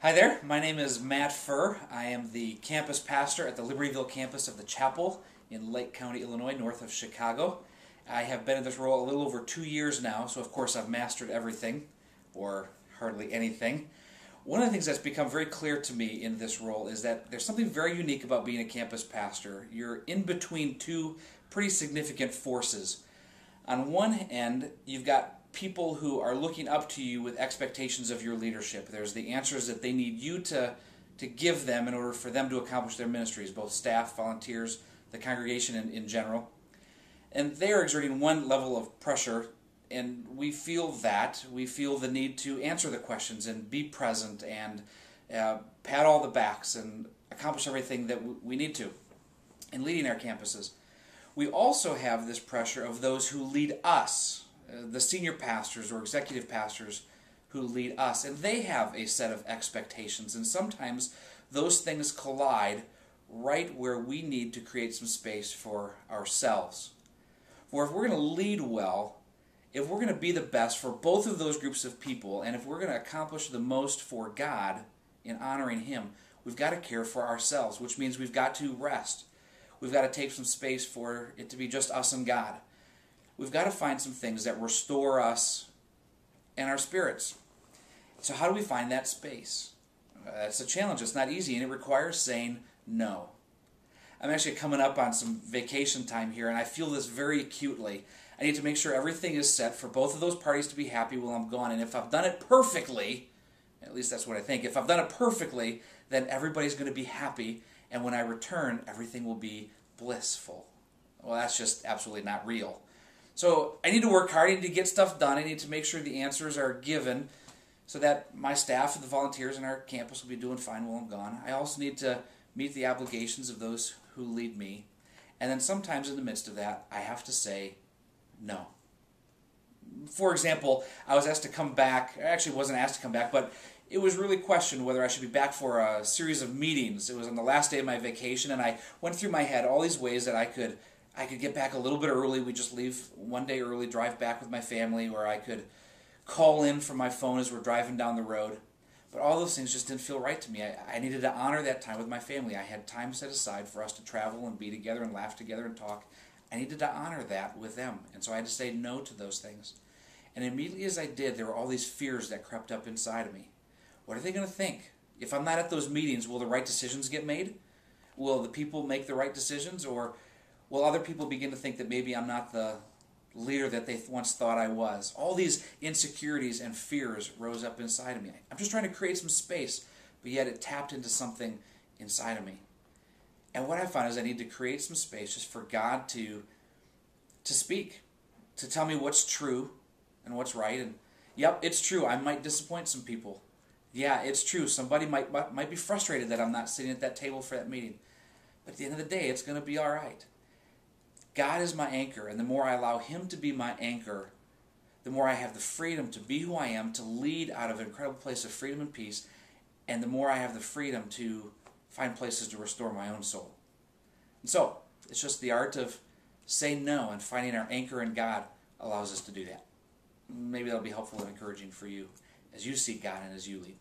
Hi there, my name is Matt Furr. I am the campus pastor at the Libertyville campus of the chapel in Lake County, Illinois, north of Chicago. I have been in this role a little over 2 years now, so of course I've mastered everything, or hardly anything. One of the things that's become very clear to me in this role is that there's something very unique about being a campus pastor. You're in between two pretty significant forces. On one end, you've got people who are looking up to you with expectations of your leadership. There's the answers that they need you to give them in order for them to accomplish their ministries, both staff, volunteers, the congregation in general. And they are exerting one level of pressure, and we feel that. We feel the need to answer the questions and be present and pat all the backs and accomplish everything that we need to in leading our campuses. We also have this pressure of those who lead us, the senior pastors or executive pastors who lead us, and they have a set of expectations, and sometimes those things collide right where we need to create some space for ourselves. For if we're going to lead well, if we're going to be the best for both of those groups of people, and if we're going to accomplish the most for God in honoring Him, we've got to care for ourselves, which means we've got to rest. We've got to take some space for it to be just us and God. We've got to find some things that restore us and our spirits. So how do we find that space? It's a challenge. It's not easy, and it requires saying no. I'm actually coming up on some vacation time here, and I feel this very acutely. I need to make sure everything is set for both of those parties to be happy while I'm gone. And if I've done it perfectly, at least that's what I think, if I've done it perfectly, then everybody's going to be happy, and when I return, everything will be blissful. Well, that's just absolutely not real. So I need to work hard. I need to get stuff done. I need to make sure the answers are given so that my staff and the volunteers in our campus will be doing fine while I'm gone. I also need to meet the obligations of those who lead me. And then sometimes in the midst of that, I have to say no. For example, I was asked to come back. I actually wasn't asked to come back, but it was really questioned whether I should be back for a series of meetings. It was on the last day of my vacation, and I went through my head all these ways that I could get back a little bit early. We just leave one day early, drive back with my family, or I could call in from my phone as we're driving down the road. But all those things just didn't feel right to me. I needed to honor that time with my family. I had time set aside for us to travel and be together and laugh together and talk. I needed to honor that with them. And so I had to say no to those things. And immediately as I did, there were all these fears that crept up inside of me. What are they going to think? If I'm not at those meetings, will the right decisions get made? Will the people make the right decisions? Or will other people begin to think that maybe I'm not the leader that they once thought I was? All these insecurities and fears rose up inside of me. I'm just trying to create some space, but yet it tapped into something inside of me. And what I found is I need to create some space just for God to speak, to tell me what's true and what's right. And yep, it's true, I might disappoint some people. Yeah, it's true, somebody might be frustrated that I'm not sitting at that table for that meeting. But at the end of the day, it's going to be all right. God is my anchor, and the more I allow Him to be my anchor, the more I have the freedom to be who I am, to lead out of an incredible place of freedom and peace, and the more I have the freedom to find places to restore my own soul. And so, it's just the art of saying no, and finding our anchor in God allows us to do that. Maybe that'll be helpful and encouraging for you as you seek God and as you lead.